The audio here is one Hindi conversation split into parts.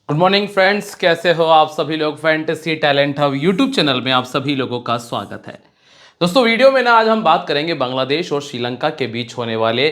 गुड मॉर्निंग फ्रेंड्स, कैसे हो आप सभी लोग। Fantasy talent hub YouTube channel में आप सभी लोगों का स्वागत है। दोस्तों, वीडियो में ना आज हम बात करेंगे बांग्लादेश और श्रीलंका के बीच होने वाले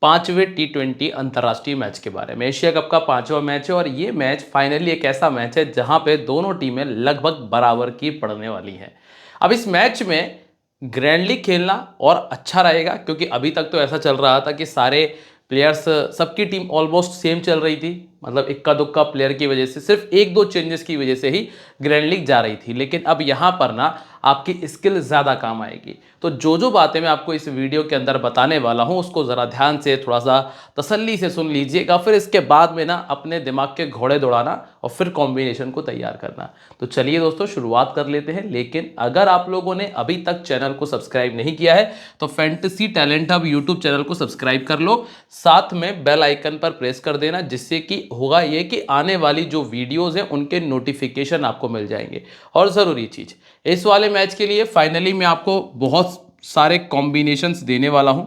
पांचवें T20 अंतर्राष्ट्रीय मैच के बारे में। एशिया कप का पांचवा मैच है और ये मैच फाइनली एक ऐसा मैच है जहां पे दोनों टीमें लगभग बराबर की पड़ने वाली हैं। अब इस मैच में ग्रैंडली खेलना और अच्छा रहेगा, क्योंकि अभी तक तो ऐसा चल रहा था कि सारे प्लेयर्स, सबकी टीम ऑलमोस्ट सेम चल रही थी। मतलब इक्का दुक्का प्लेयर की वजह से, सिर्फ एक दो चेंजेस की वजह से ही ग्रैंड लीग जा रही थी। लेकिन अब यहाँ पर ना आपकी स्किल ज़्यादा काम आएगी। तो जो बातें मैं आपको इस वीडियो के अंदर बताने वाला हूँ उसको ज़रा ध्यान से, थोड़ा सा तसल्ली से सुन लीजिएगा। फिर इसके बाद में ना अपने दिमाग के घोड़े दौड़ाना और फिर कॉम्बिनेशन को तैयार करना। तो चलिए दोस्तों, शुरुआत कर लेते हैं। लेकिन अगर आप लोगों ने अभी तक चैनल को सब्सक्राइब नहीं किया है तो fantasy talent hub YouTube channel को सब्सक्राइब कर लो, साथ में बेल आइकन पर प्रेस कर देना, जिससे कि होगा ये कि आने वाली जो वीडियोस हैं उनके नोटिफिकेशन आपको मिल जाएंगे। और ज़रूरी चीज़, इस वाले मैच के लिए फाइनली मैं आपको बहुत सारे कॉम्बिनेशंस देने वाला हूं।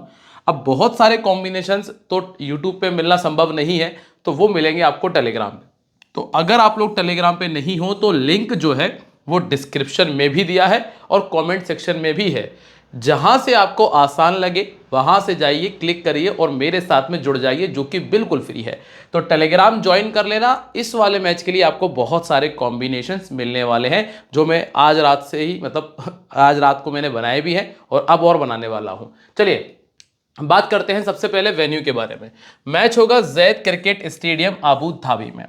अब बहुत सारे कॉम्बिनेशंस तो यूट्यूब पे मिलना संभव नहीं है, तो वो मिलेंगे आपको टेलीग्राम पे। तो अगर आप लोग टेलीग्राम पे नहीं हो तो लिंक जो है वो डिस्क्रिप्शन में भी दिया है और कमेंट सेक्शन में भी है। जहां से आपको आसान लगे वहां से जाइए, क्लिक करिए और मेरे साथ में जुड़ जाइए, जो कि बिल्कुल फ्री है। तो टेलीग्राम ज्वाइन कर लेना। इस वाले मैच के लिए आपको बहुत सारे कॉम्बिनेशंस मिलने वाले हैं, जो मैं आज रात से ही, मतलब आज रात को मैंने बनाए भी हैं और अब और बनाने वाला हूं। चलिए बात करते हैं सबसे पहले वेन्यू के बारे में। मैच होगा Zaid cricket stadium Abu Dhabi में।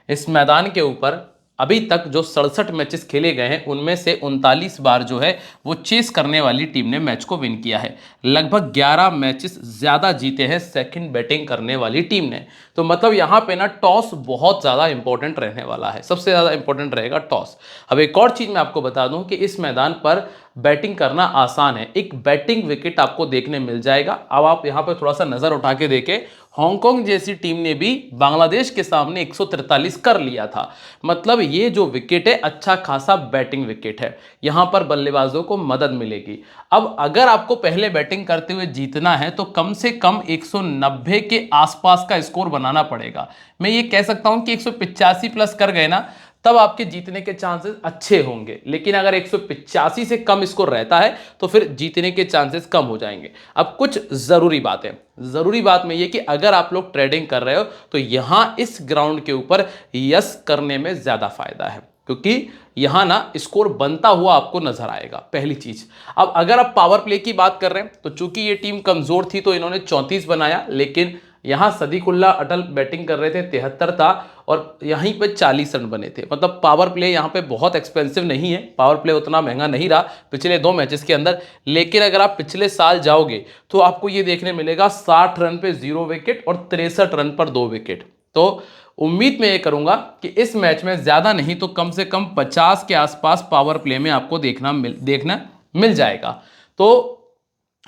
इस मैदान के ऊपर अभी तक जो 67 मैचेस खेले गए हैं उनमें से 39 बार जो है वो चेस करने वाली टीम ने मैच को विन किया है। लगभग 11 मैचेस ज़्यादा जीते हैं सेकंड बैटिंग करने वाली टीम ने। तो मतलब यहाँ पे ना टॉस बहुत ज़्यादा इंपॉर्टेंट रहने वाला है, सबसे ज़्यादा इंपॉर्टेंट रहेगा टॉस। अब एक और चीज़ मैं आपको बता दूं कि इस मैदान पर बैटिंग करना आसान है। एक बैटिंग विकेट आपको देखने मिल जाएगा। अब आप यहाँ पर थोड़ा सा नज़र उठा के देखें, हांगकांग जैसी टीम ने भी बांग्लादेश के सामने 143 कर लिया था। मतलब ये जो विकेट है अच्छा खासा बैटिंग विकेट है, यहां पर बल्लेबाजों को मदद मिलेगी। अब अगर आपको पहले बैटिंग करते हुए जीतना है तो कम से कम 190 के आसपास का स्कोर बनाना पड़ेगा। मैं ये कह सकता हूं कि 185 प्लस कर गए ना, तब आपके जीतने के चांसेस अच्छे होंगे। लेकिन अगर 185 से कम स्कोर रहता है तो फिर जीतने के चांसेस कम हो जाएंगे। अब कुछ ज़रूरी बातें, ज़रूरी बात में ये कि अगर आप लोग ट्रेडिंग कर रहे हो तो यहाँ इस ग्राउंड के ऊपर यस करने में ज़्यादा फायदा है, क्योंकि यहाँ ना स्कोर बनता हुआ आपको नजर आएगा, पहली चीज। अब अगर आप पावर प्ले की बात कर रहे हैं तो चूंकि ये टीम कमजोर थी तो इन्होंने 34 बनाया, लेकिन यहाँ सदीकुल्ला अटल बैटिंग कर रहे थे, 73 था और यहीं पे 40 रन बने थे। मतलब पावर प्ले यहाँ पे बहुत एक्सपेंसिव नहीं है, पावर प्ले उतना महंगा नहीं रहा पिछले 2 मैचेस के अंदर। लेकिन अगर आप पिछले साल जाओगे तो आपको ये देखने मिलेगा 60 रन पे 0 विकेट और 63 रन पर 2 विकेट। तो उम्मीद मैं ये करूंगा कि इस मैच में ज्यादा नहीं तो कम से कम 50 के आसपास पावर प्ले में आपको देखना मिल जाएगा। तो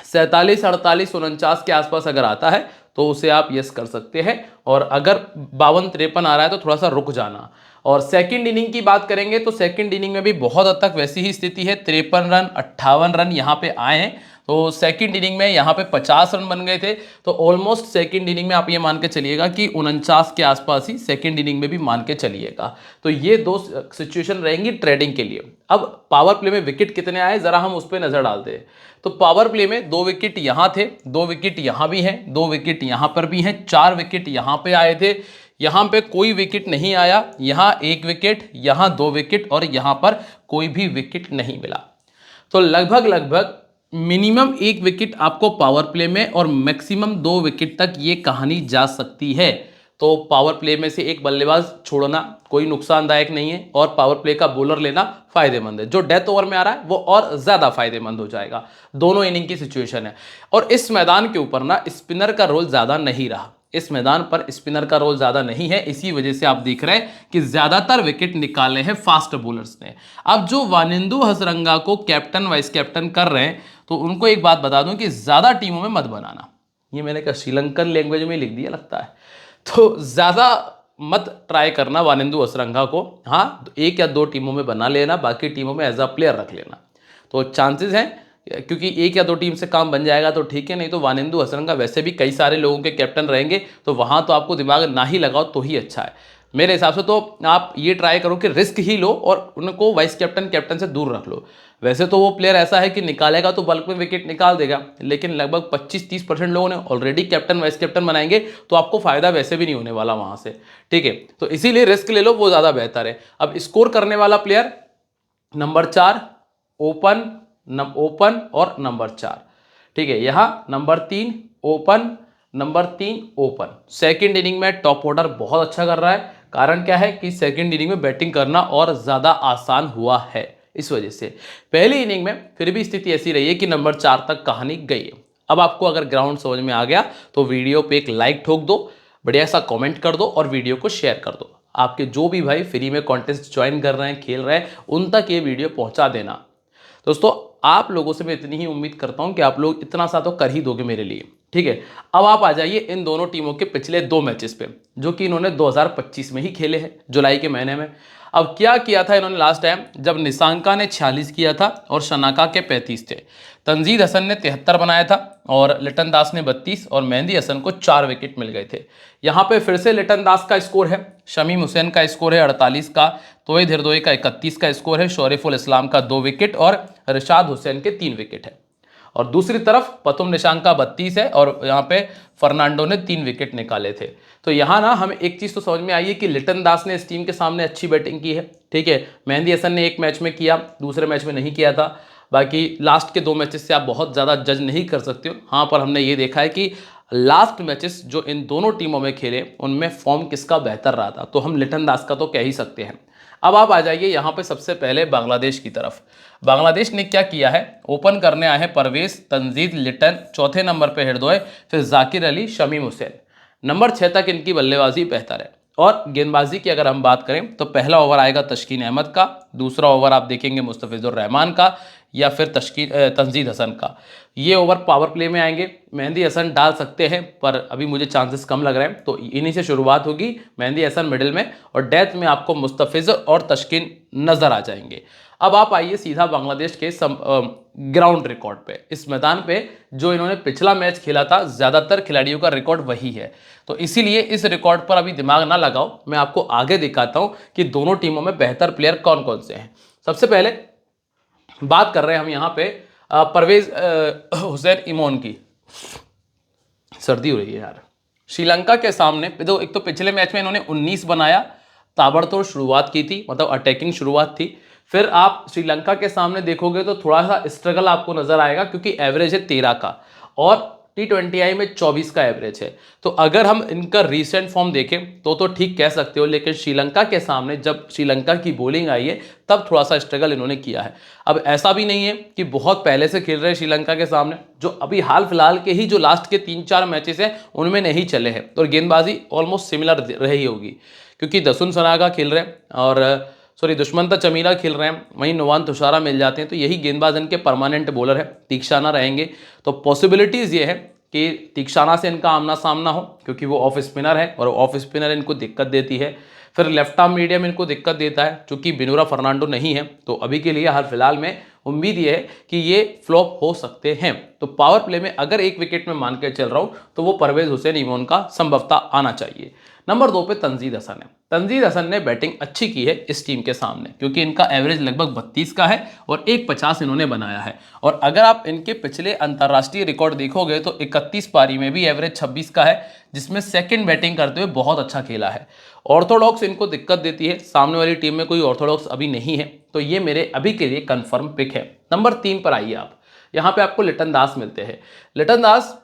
47, 48, 49 के आसपास अगर आता है तो उसे आप यस कर सकते हैं, और अगर 52, 53 आ रहा है तो थोड़ा सा रुक जाना। और सेकंड इनिंग की बात करेंगे तो सेकंड इनिंग में भी बहुत हद तक वैसी ही स्थिति है, 53 रन 58 रन यहाँ पे आए हैं। तो सेकंड इनिंग में यहाँ पे 50 रन बन गए थे। तो ऑलमोस्ट सेकंड इनिंग में आप ये मान के चलिएगा कि 49 के आसपास ही सेकंड इनिंग में भी मान के चलिएगा। तो ये 2 सिचुएशन रहेंगी ट्रेडिंग के लिए। अब पावर प्ले में विकेट कितने आए जरा हम उस पर नजर डालते हैं। तो पावर प्ले में 2 विकेट यहां थे, 2 विकेट यहां भी हैं, 2 विकेट यहां पर भी हैं, 4 विकेट यहां पे आए थे। यहां पे कोई विकेट नहीं आया, यहां 1 विकेट, यहां 2 विकेट और यहां पर कोई भी विकेट नहीं मिला। तो लगभग लगभग मिनिमम 1 विकेट आपको पावर प्ले में और मैक्सिमम 2 विकेट तक ये कहानी जा सकती है। तो पावर प्ले में से एक बल्लेबाज छोड़ना कोई नुकसानदायक नहीं है और पावर प्ले का बॉलर लेना फायदेमंद है। जो डेथ ओवर में आ रहा है वो और ज्यादा फायदेमंद हो जाएगा। दोनों इनिंग की सिचुएशन है। और इस मैदान के ऊपर ना स्पिनर का रोल ज्यादा नहीं रहा, इस मैदान पर स्पिनर का रोल ज्यादा नहीं है, इसी वजह से आप देख रहे हैं कि ज्यादातर विकेट निकाले हैं फास्ट बॉलर्स ने। अब जो वानिंदु हसरंगा को कैप्टन वाइस कैप्टन कर रहे हैं तो उनको एक बात बता दूं कि ज्यादा टीमों में मत बनाना। ये मैंने कहा श्रीलंकन लैंग्वेज में लिख दिया लगता है। तो ज्यादा मत ट्राई करना वानिंदु हसरंगा को। हाँ, 1 या 2 टीमों में बना लेना, बाकी टीमों में एज अ प्लेयर रख लेना। तो चांसेस हैं, क्योंकि 1 या 2 टीम से काम बन जाएगा तो ठीक है, नहीं तो वानिंदु हसरंगा वैसे भी कई सारे लोगों के कैप्टन रहेंगे, तो वहां तो आपको दिमाग ना ही लगाओ तो ही अच्छा है। मेरे हिसाब से तो आप ये ट्राई करो कि रिस्क ही लो और उनको वाइस कैप्टन कैप्टन से दूर रख लो। वैसे तो वो प्लेयर ऐसा है कि निकालेगा तो बल्क में विकेट निकाल देगा, लेकिन लगभग 25-30% लोगों ने ऑलरेडी कैप्टन वाइस कैप्टन बनाएंगे, तो आपको फायदा वैसे भी नहीं होने वाला वहां से, ठीक है। तो इसीलिए रिस्क ले लो, वो ज्यादा बेहतर है। अब स्कोर करने वाला प्लेयर नंबर 4 ओपन, ओपन और नंबर 4, ठीक है। यहां number 3 open, number 3 open. Second inning में टॉप ऑर्डर बहुत अच्छा कर रहा है। कारण क्या है कि सेकंड इनिंग में बैटिंग करना और ज्यादा आसान हुआ है, इस वजह से। पहली इनिंग में फिर भी स्थिति ऐसी रही है कि नंबर 4 तक कहानी गई है। अब आपको अगर ग्राउंड समझ में आ गया तो वीडियो पे एक लाइक ठोक दो, बढ़िया सा कमेंट कर दो और वीडियो को शेयर कर दो। आपके जो भी भाई फ्री में कॉन्टेस्ट ज्वाइन कर रहे हैं, खेल रहे हैं, उन तक ये वीडियो पहुंचा देना। दोस्तों, आप लोगों से मैं इतनी ही उम्मीद करता हूं कि आप लोग इतना सा तो कर ही दोगे मेरे लिए, ठीक है। अब आप आ जाइए इन दोनों टीमों के पिछले 2 मैचेस पे, जो कि इन्होंने 2025 में ही खेले हैं, जुलाई के महीने में। अब क्या किया था इन्होंने लास्ट टाइम, जब निशांका ने 46 किया था और शनाका के 35 थे। तंजीद हसन ने 73 बनाया था और लिटन दास ने 32 और मेहंदी हसन को 4 विकेट मिल गए थे। यहाँ पे फिर से लिटन दास का स्कोर है, शमीम हुसैन का स्कोर है 48 का, तोहिद हिरदोई का 31 का स्कोर है, शोरिफुल इस्लाम का 2 विकेट और रिशाद हुसैन के 3 विकेट है। और दूसरी तरफ पतुम निशांक का 32 है और यहाँ पे फर्नांडो ने 3 विकेट निकाले थे। तो यहाँ ना हमें एक चीज़ तो समझ में आई है कि लिटन दास ने इस टीम के सामने अच्छी बैटिंग की है, ठीक है। मेहंदी हसन ने एक मैच में किया, दूसरे मैच में नहीं किया था। बाकी लास्ट के 2 मैचेस से आप बहुत ज़्यादा जज नहीं कर सकते हो। हाँ, पर हमने ये देखा है कि लास्ट मैचेस जो इन दोनों टीमों में खेले उनमें फॉर्म किसका बेहतर रहा था, तो हम लिटन दास का तो कह ही सकते हैं। अब आप आ जाइए यहाँ पे सबसे पहले बांग्लादेश की तरफ। बांग्लादेश ने क्या किया है, ओपन करने आए हैं परवेज, तंजीद, लिटन, चौथे नंबर पे हिरदोय, फिर जाकिर अली, शमीम हुसैन। नंबर 6 तक इनकी बल्लेबाजी बेहतर है। और गेंदबाजी की अगर हम बात करें तो पहला ओवर आएगा तस्कीन अहमद का, दूसरा ओवर आप देखेंगे मुस्तफिजुर रहमान का या फिर तंजीद हसन का। ये ओवर पावर प्ले में आएंगे। मेहंदी हसन डाल सकते हैं पर अभी मुझे चांसेस कम लग रहे हैं, तो इन्हीं से शुरुआत होगी। मेहंदी हसन मिडिल में और डेथ में आपको मुस्तफिजुर और तस्कीन नजर आ जाएंगे। अब आप आइए सीधा बांग्लादेश के ग्राउंड रिकॉर्ड पे, इस मैदान पे जो इन्होंने पिछला मैच खेला था, ज्यादातर खिलाड़ियों का रिकॉर्ड वही है। तो इसीलिए इस रिकॉर्ड पर अभी दिमाग ना लगाओ, मैं आपको आगे दिखाता हूं कि दोनों टीमों में बेहतर प्लेयर कौन कौन से हैं। सबसे पहले बात कर रहे हैं हम यहाँ पे परवेज हुसैन इमोन की। सर्दी हो रही है यार। श्रीलंका के सामने तो एक तो पिछले मैच में इन्होंने 19 बनाया, ताबड़तोड़ शुरुआत की थी, मतलब अटैकिंग शुरुआत थी। फिर आप श्रीलंका के सामने देखोगे तो थोड़ा सा स्ट्रगल आपको नजर आएगा, क्योंकि एवरेज है 13 का और T20I में 24 का एवरेज है। तो अगर हम इनका रीसेंट फॉर्म देखें तो ठीक कह सकते हो, लेकिन श्रीलंका के सामने जब श्रीलंका की बॉलिंग आई है तब थोड़ा सा स्ट्रगल इन्होंने किया है। अब ऐसा भी नहीं है कि बहुत पहले से खेल रहे हैं श्रीलंका के सामने, जो अभी हाल फिलहाल के ही जो लास्ट के 3-4 मैचेस हैं उनमें नहीं चले हैं, तो गेंदबाजी ऑलमोस्ट सिमिलर रही होगी, क्योंकि दसुन सनागा खेल रहे हैं और दुष्मंता चमीरा खेल रहे हैं, वहीं नुवान तुषारा मिल जाते हैं, तो यही गेंदबाज इनके परमानेंट बॉलर है। तीक्षाना रहेंगे तो पॉसिबिलिटीज़ ये है कि तीक्षाना से इनका आमना सामना हो, क्योंकि वो ऑफ स्पिनर है और ऑफ स्पिनर इनको दिक्कत देती है। फिर लेफ्ट आर्म मीडियम इनको दिक्कत देता है, चूंकि बिनूरा फर्नांडो नहीं है, तो अभी के लिए हाल फिलहाल में उम्मीद ये है कि ये फ्लॉप हो सकते हैं। तो पावर प्ले में अगर एक विकेट में मान के चल रहा हूं तो वो परवेज हुसैन इमोन का संभवतः आना चाहिए। नंबर 2 पे तंजीद हसन है। तंजीद हसन ने बैटिंग अच्छी की है इस टीम के सामने, क्योंकि इनका एवरेज लगभग 32 का है और 1.50 इन्होंने बनाया है। और अगर आप इनके पिछले अंतर्राष्ट्रीय रिकॉर्ड देखोगे तो 31 पारी में भी एवरेज 26 का है, जिसमें सेकंड बैटिंग करते हुए बहुत अच्छा खेला है। ऑर्थोडॉक्स इनको दिक्कत देती है, सामने वाली टीम में कोई ऑर्थोडॉक्स अभी नहीं है, तो ये मेरे अभी के लिए कंफर्म पिक है। नंबर 3 पर आइए आप, यहाँ पे आपको लिटन दास मिलते हैं। लिटन दास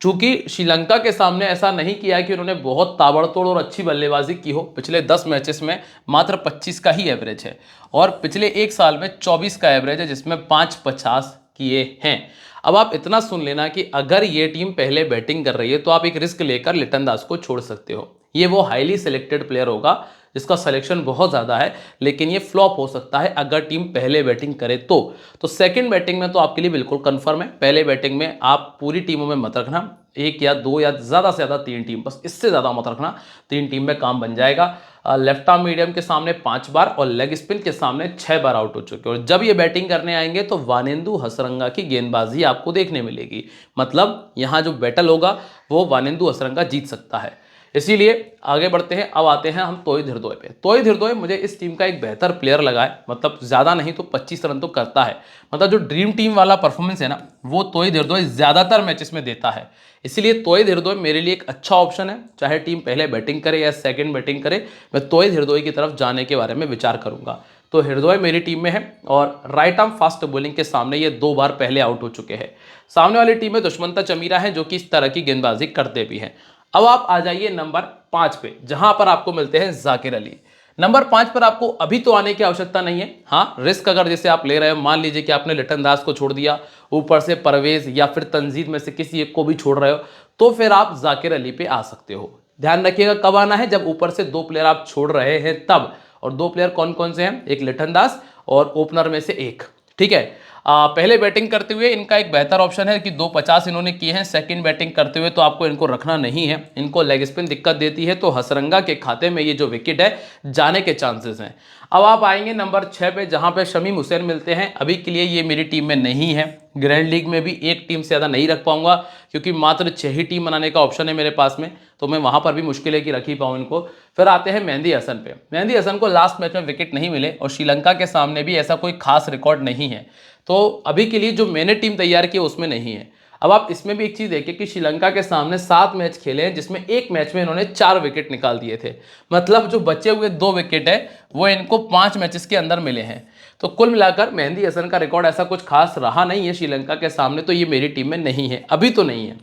चूंकि श्रीलंका के सामने ऐसा नहीं किया है कि उन्होंने बहुत ताबड़तोड़ और अच्छी बल्लेबाजी की हो, पिछले 10 मैचेस में मात्र 25 का ही एवरेज है और पिछले एक साल में 24 का एवरेज है, जिसमें 5.50 किए हैं। अब आप इतना सुन लेना कि अगर ये टीम पहले बैटिंग कर रही है तो आप एक रिस्क लेकर लिटन दास को छोड़ सकते हो। ये वो हाईली सिलेक्टेड प्लेयर होगा जिसका सिलेक्शन बहुत ज़्यादा है, लेकिन ये फ्लॉप हो सकता है अगर टीम पहले बैटिंग करे तो सेकंड बैटिंग में तो आपके लिए बिल्कुल कंफर्म है। पहले बैटिंग में आप पूरी टीमों में मत रखना, 1 या 2 या ज़्यादा से ज़्यादा 3 टीम, बस इससे ज़्यादा मत रखना। 3 टीम में काम बन जाएगा। लेफ्ट आर्म मीडियम के सामने 5 बार और लेग स्पिन के सामने 6 बार आउट हो चुके, और जब ये बैटिंग करने आएंगे तो वानेंदु हसरंगा की गेंदबाजी आपको देखने मिलेगी। मतलब यहाँ जो बैटल होगा वो वानेंदु हसरंगा जीत सकता है। इसीलिए आगे बढ़ते हैं। अब आते हैं हम तोहिद हृदय पे। तोहिद हृदय मुझे इस टीम का एक बेहतर प्लेयर लगा है, मतलब ज़्यादा नहीं तो 25 रन तो करता है। मतलब जो ड्रीम टीम वाला परफॉर्मेंस है ना, वो तोहिद हृदय ज़्यादातर मैचेस में देता है। इसलिए तोहिद हृदय मेरे लिए एक अच्छा ऑप्शन है। चाहे टीम पहले बैटिंग करे या सेकंड बैटिंग करे, मैं तोहिद हृदय की तरफ जाने के बारे में विचार करूंगा। तो हृदय मेरी टीम में है और राइट आर्म फास्ट बॉलिंग के सामने ये 2 बार पहले आउट हो चुके हैं। सामने वाली टीम में दुष्मंता चमीरा है जो कि इस तरह की गेंदबाजी करते भी हैं। अब आप आ जाइए नंबर 5 पे, जहां पर आपको मिलते हैं जाकिर अली। नंबर 5 पर आपको अभी तो आने की आवश्यकता नहीं है। हाँ, रिस्क अगर जैसे आप ले रहे हो, मान लीजिए कि आपने लिटन दास को छोड़ दिया, ऊपर से परवेज या फिर तंजीद में से किसी एक को भी छोड़ रहे हो, तो फिर आप जाकिर अली पे आ सकते हो। ध्यान रखिएगा कब आना है, जब ऊपर से 2 प्लेयर आप छोड़ रहे हैं तब। और 2 प्लेयर कौन कौन से हैं? एक लिटन दास और ओपनर में से एक। ठीक है। पहले बैटिंग करते हुए इनका एक बेहतर ऑप्शन है कि 250 इन्होंने किए हैं। सेकंड बैटिंग करते हुए तो आपको इनको रखना नहीं है, इनको लेग स्पिन दिक्कत देती है, तो हसरंगा के खाते में ये जो विकेट है जाने के चांसेस हैं। अब आप आएंगे नंबर 6 पे, जहां पे शमीम हुसैन मिलते हैं। अभी के लिए ये मेरी टीम में नहीं है। ग्रैंड लीग में भी एक टीम से ज़्यादा नहीं रख पाऊंगा, क्योंकि मात्र 6 ही टीम बनाने का ऑप्शन है मेरे पास में, तो मैं वहां पर भी मुश्किल है कि रख ही पाऊँ इनको। फिर आते हैं मेहंदी हसन पे। मेहंदी हसन को लास्ट मैच में विकेट नहीं मिले और श्रीलंका के सामने भी ऐसा कोई खास रिकॉर्ड नहीं है, तो अभी के लिए जो मैंने टीम तैयार की उसमें नहीं है। अब आप इसमें भी एक चीज़ देखिए कि श्रीलंका के सामने 7 मैच खेले हैं, जिसमें एक मैच में इन्होंने 4 विकेट निकाल दिए थे। मतलब जो बचे हुए 2 विकेट है वो इनको 5 मैचेस के अंदर मिले हैं। तो कुल मिलाकर मेहंदी हसन का रिकॉर्ड ऐसा कुछ खास रहा नहीं है श्रीलंका के सामने, तो ये मेरी टीम में नहीं है, अभी तो नहीं है।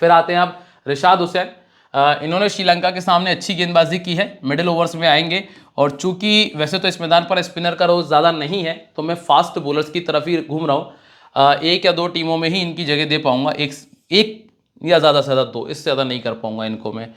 फिर आते हैं आप रिशाद हुसैन। इन्होंने श्रीलंका के सामने अच्छी गेंदबाजी की है, मिडिल ओवर्स में आएंगे। और चूंकि वैसे तो इस मैदान पर स्पिनर का रोज ज़्यादा नहीं है, तो मैं फास्ट बॉलर्स की तरफ ही घूम रहा हूँ। 1 या 2 टीमों में ही इनकी जगह दे पाऊंगा, एक या ज़्यादा से ज़्यादा 2, इससे ज़्यादा नहीं कर पाऊंगा इनको मैं।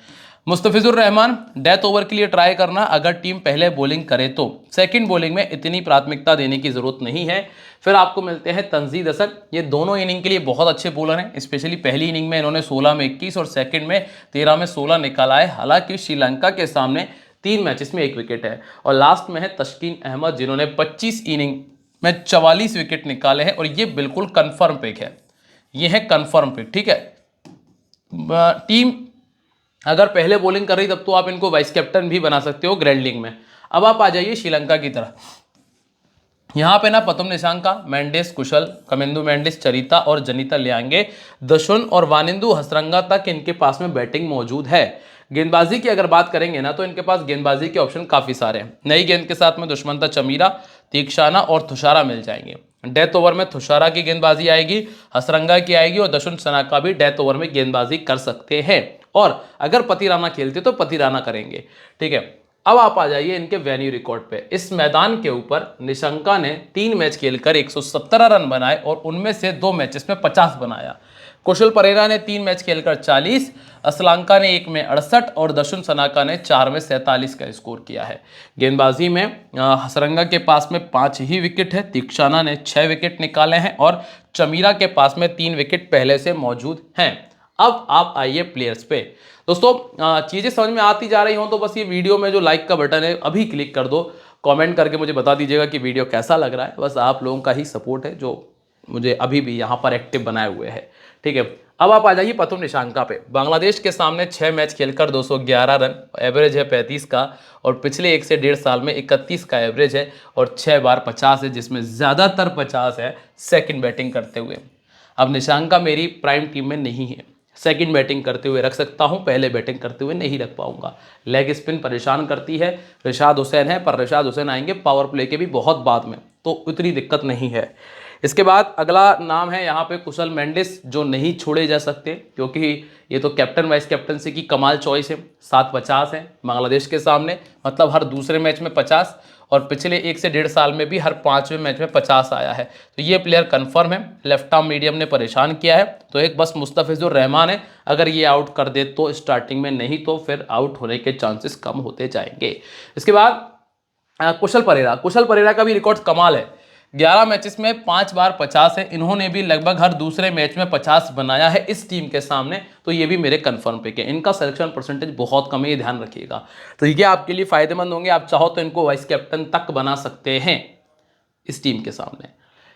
मुस्तफिजुर रहमान, डेथ ओवर के लिए ट्राई करना अगर टीम पहले बॉलिंग करे तो। सेकंड बॉलिंग में इतनी प्राथमिकता देने की ज़रूरत नहीं है। फिर आपको मिलते हैं तंजीद हसन। ये दोनों इनिंग के लिए बहुत अच्छे बॉलर हैं। स्पेशली पहली इनिंग में इन्होंने 16 में 21 और सेकंड में 13 में 16 निकाला है। हालांकि श्रीलंका के सामने 3 मैचेस में 1 विकेट है। और लास्ट में है तस्कीन अहमद, जिन्होंने 25 इनिंग में 44 विकेट निकाले हैं, और ये बिल्कुल कन्फर्म पिक है। ये है कन्फर्म पिक, ठीक है। टीम अगर पहले बॉलिंग कर रही तब तो आप इनको वाइस कैप्टन भी बना सकते हो ग्रैंड लीग में। अब आप आ जाइए श्रीलंका की तरफ। यहाँ पे ना पतुम निशांका, मेंडिस कुशल, कमेंदु मेंडिस, चरिता और जनिता ले आएंगे। दशुन और वानिंदु हसरंगा तक इनके पास में बैटिंग मौजूद है। गेंदबाजी की अगर बात करेंगे ना, तो इनके पास गेंदबाजी के ऑप्शन काफ़ी सारे हैं। नई गेंद के साथ में दुष्मंता चमीरा, तीक्षाना और थुषारा मिल जाएंगे। डेथ ओवर में थुषारा की गेंदबाजी आएगी, हसरंगा की आएगी, और दशुन सनाका भी डेथ ओवर में गेंदबाजी कर सकते हैं। और अगर पति राणा खेलते तो पति राणा करेंगे, ठीक है। अब आप आ जाइए इनके वेन्यू रिकॉर्ड पे। इस मैदान के ऊपर निशंका ने 3 मैच खेलकर 117 रन बनाए और उनमें से 2 मैचेस में 50 बनाया। कुशल परेरा ने 3 मैच खेलकर 40, असलांका ने 1 में 68 और दशुन सनाका ने 4 में 47 का स्कोर किया है। गेंदबाजी में हसरंगा के पास में 5 ही विकेट है, तीक्षाना ने 6 विकेट निकाले हैं और चमीरा के पास में 3 विकेट पहले से मौजूद हैं। अब आप आइए प्लेयर्स पे। दोस्तों, चीज़ें समझ में आती जा रही हो तो बस ये वीडियो में जो लाइक का बटन है अभी क्लिक कर दो। कमेंट करके मुझे बता दीजिएगा कि वीडियो कैसा लग रहा है। बस आप लोगों का ही सपोर्ट है जो मुझे अभी भी यहाँ पर एक्टिव बनाए हुए है, ठीक है। अब आप आ जाइए पतुम निशांका पे। बांग्लादेश के सामने 6 मैच खेलकर 211 रन, एवरेज है 35 का, और पिछले 1 से 1.5 साल में 31 का एवरेज है, और 6 बार 50 है, जिसमें ज़्यादातर 50 है सेकंड बैटिंग करते हुए। अब निशांका मेरी प्राइम टीम में नहीं है, सेकंड बैटिंग करते हुए रख सकता हूं, पहले बैटिंग करते हुए नहीं रख पाऊंगा। लेग स्पिन परेशान करती है। रिशाद हुसैन है, पर रिशाद हुसैन आएंगे पावर प्ले के भी बहुत बाद में, तो उतनी दिक्कत नहीं है। इसके बाद अगला नाम है यहाँ पे कुशल मेंडिस, जो नहीं छोड़े जा सकते, क्योंकि ये तो कैप्टन वाइस कैप्टनसी की कमाल चॉइस है। 7-50 है बांग्लादेश के सामने, मतलब हर दूसरे मैच में 50, और पिछले 1 से 1.5 साल में भी हर 5वें मैच में 50 आया है। तो ये प्लेयर कंफर्म है। लेफ्ट आर्म मीडियम ने परेशान किया है, तो एक बस मुस्तफिजुर रहमान है। अगर ये आउट कर दे तो स्टार्टिंग में, नहीं तो फिर आउट होने के चांसेस कम होते जाएंगे। इसके बाद कुशल परेरा का भी रिकॉर्ड कमाल है। 11 मैचेस में 5 बार 50 है। इन्होंने भी लगभग हर दूसरे मैच में 50 बनाया है इस टीम के सामने, तो ये भी मेरे कंफर्म पिक है। इनका सिलेक्शन परसेंटेज बहुत कम है, ये ध्यान रखिएगा। तो ये आपके लिए फायदेमंद होंगे। आप चाहो तो इनको वाइस कैप्टन तक बना सकते हैं इस टीम के सामने।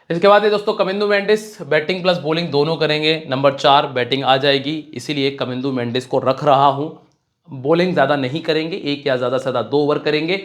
इसके बाद दोस्तों Kamindu Mendis, batting plus bowling दोनों करेंगे। नंबर 4 बैटिंग आ जाएगी, इसीलिए कमिंदु मेंडिस को रख रहा हूँ। बॉलिंग ज़्यादा नहीं करेंगे, एक या ज़्यादा से ज़्यादा 2 ओवर करेंगे।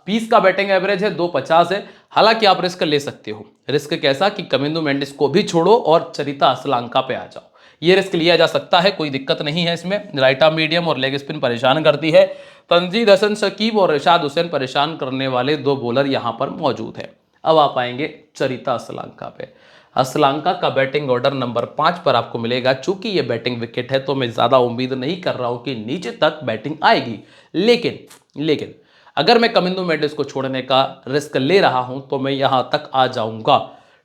20 का बैटिंग एवरेज है, 250 है। हालांकि आप रिस्क ले सकते हो। रिस्क कैसा कि कमिंदु मेंडिस को भी छोड़ो और चरिता असलांका पे आ जाओ, ये रिस्क लिया जा सकता है, कोई दिक्कत नहीं है इसमें। राइट आर्म मीडियम और लेग स्पिन परेशान करती है। तंजीद हसन शकीब और रिशाद हुसैन परेशान करने वाले 2 बॉलर यहां पर मौजूद है। अब आप आएंगे चरिता असलांका पे। असलांका का बैटिंग ऑर्डर नंबर 5 पर आपको मिलेगा। चूंकि ये बैटिंग विकेट है तो मैं ज़्यादा उम्मीद नहीं कर रहा हूं कि नीचे तक बैटिंग आएगी, लेकिन अगर मैं कमिंदु मेंडिस को छोड़ने का रिस्क ले रहा हूं तो मैं यहां तक आ जाऊंगा।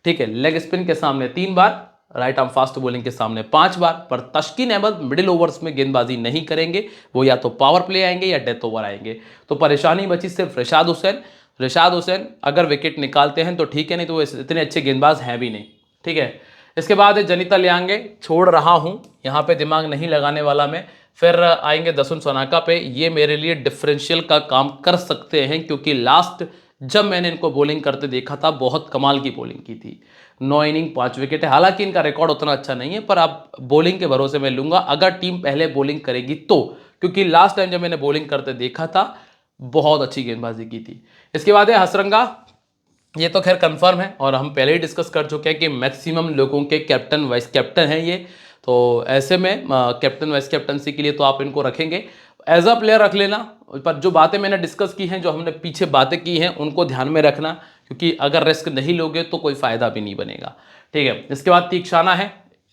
ठीक है, लेग स्पिन के सामने 3 बार, राइट आर्म फास्ट बॉलिंग के सामने 5 बार, पर तस्कीन अहमद मिडिल ओवर्स में गेंदबाजी नहीं करेंगे, वो या तो पावर प्ले आएंगे या डेथ ओवर आएंगे। तो परेशानी बची सिर्फ रिशाद हुसैन। रिशाद हुसैन अगर विकेट निकालते हैं तो ठीक है, नहीं तो वो इतने अच्छे गेंदबाज हैं भी नहीं। ठीक है, इसके बाद जनिता लियांगे छोड़ रहा हूं, यहां पे दिमाग नहीं लगाने वाला मैं। फिर आएंगे दसुन सनाका पे, ये मेरे लिए डिफरेंशियल का काम कर सकते हैं, क्योंकि लास्ट जब मैंने इनको बॉलिंग करते देखा था बहुत कमाल की बॉलिंग की थी। 9 इनिंग 5 विकेट है। हालांकि इनका रिकॉर्ड उतना अच्छा नहीं है, पर आप बॉलिंग के भरोसे मैं लूंगा अगर टीम पहले बॉलिंग करेगी तो, क्योंकि लास्ट टाइम जब मैंने बॉलिंग करते देखा था बहुत अच्छी गेंदबाजी की थी। इसके बाद है हसरंगा, ये तो खैर कंफर्म है और हम पहले ही डिस्कस कर चुके हैं कि मैक्सिमम लोगों के कैप्टन वाइस कैप्टन हैं ये। तो ऐसे में कैप्टन वाइस कैप्टनसी के लिए तो आप इनको रखेंगे, एज अ प्लेयर रख लेना। पर जो बातें मैंने डिस्कस की हैं, जो हमने पीछे बातें की हैं, उनको ध्यान में रखना, क्योंकि अगर रिस्क नहीं लोगे तो कोई फ़ायदा भी नहीं बनेगा। ठीक है, इसके बाद तीक्षाना है।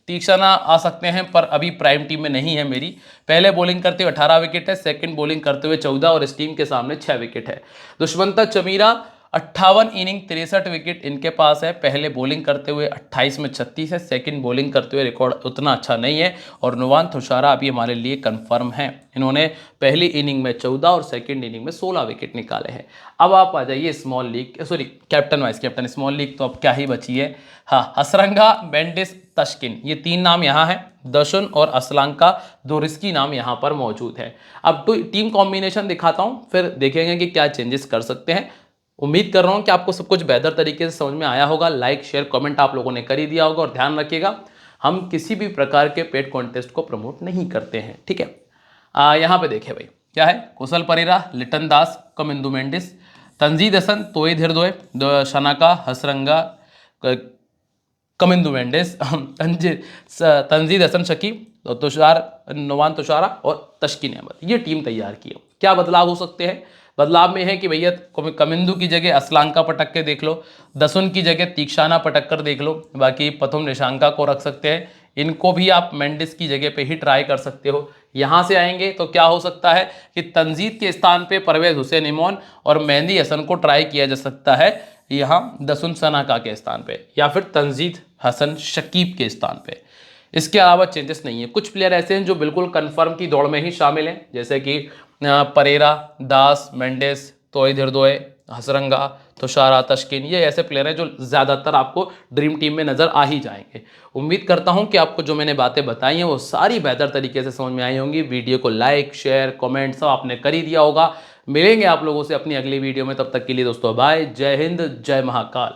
तीक्षाना आ सकते हैं पर अभी प्राइम टीम में नहीं है मेरी। पहले बॉलिंग करते हुए 18 विकेट है, सेकंड बॉलिंग करते हुए 14 और इस टीम के सामने 6 विकेट है। दुष्मंता चमीरा 58 इनिंग 63 विकेट इनके पास है। पहले बॉलिंग करते हुए 28 में 36 है, सेकंड बॉलिंग करते हुए रिकॉर्ड उतना अच्छा नहीं है। और नुवान तुषारा अभी हमारे लिए कंफर्म है, इन्होंने पहली इनिंग में 14 और सेकंड इनिंग में 16 विकेट निकाले हैं। अब आप आ जाइए small league, sorry captain vice captain. Small league तो अब क्या ही बची है। हाँ, हसरंगा, मेंडिस, तस्किन, ये 3 नाम यहाँ हैं। दशुन और असलांका 2 रिस्की नाम यहाँ पर मौजूद है। अब तो टीम कॉम्बिनेशन दिखाता हूँ, फिर देखेंगे कि क्या चेंजेस कर सकते हैं। उम्मीद कर रहा हूं कि आपको सब कुछ बेहतर तरीके से समझ में आया होगा। लाइक शेयर कमेंट आप लोगों ने कर ही दिया होगा। और ध्यान रखिएगा, हम किसी भी प्रकार के पेड कॉन्टेस्ट को प्रमोट नहीं करते हैं। ठीक है, यहाँ पे देखिए भाई क्या है। कुशल परेरा, लिटन दास, कमिंदु मेंडिस, तंजीद हसन, तोई धीरदोए, शनाका, हसरंगा, कमिंदु मेंडिस, तंजीद हसन शकीब, नुवान तुषारा और तस्कीन अहमद, ये टीम तैयार की है। क्या बदलाव हो सकते हैं? बदलाव में है कि भैया कमिंदु की जगह असलांका पटक के देख लो, दसुन की जगह तीक्षाना पटक कर देख लो, बाकी प्रथम निशांका को रख सकते हैं। इनको भी आप मेंडिस की जगह पे ही ट्राई कर सकते हो। यहाँ से आएंगे तो क्या हो सकता है कि तंजीद के स्थान पे परवेज हुसैन इमोन और मेहंदी हसन को ट्राई किया जा सकता है यहाँ दसुन सनाका के स्थान पे, या फिर तंजीद हसन शकीब के स्थान पे। इसके अलावा चेंजेस नहीं है। कुछ प्लेयर ऐसे हैं जो बिल्कुल कंफर्म की दौड़ में ही शामिल हैं, जैसे कि परेरा, दास, मेंडिस, तोई धीरदोए, हसरंगा, तुषारा, तस्किन, ये ऐसे प्लेयर हैं जो ज़्यादातर आपको ड्रीम टीम में नज़र आ ही जाएंगे। उम्मीद करता हूं कि आपको जो मैंने बातें बताई हैं वो सारी बेहतर तरीके से समझ में आई होंगी। वीडियो को लाइक शेयर कमेंट सब आपने कर ही दिया होगा। मिलेंगे आप लोगों से अपनी अगली वीडियो में, तब तक के लिए दोस्तों बाय, जय हिंद, जय महाकाल।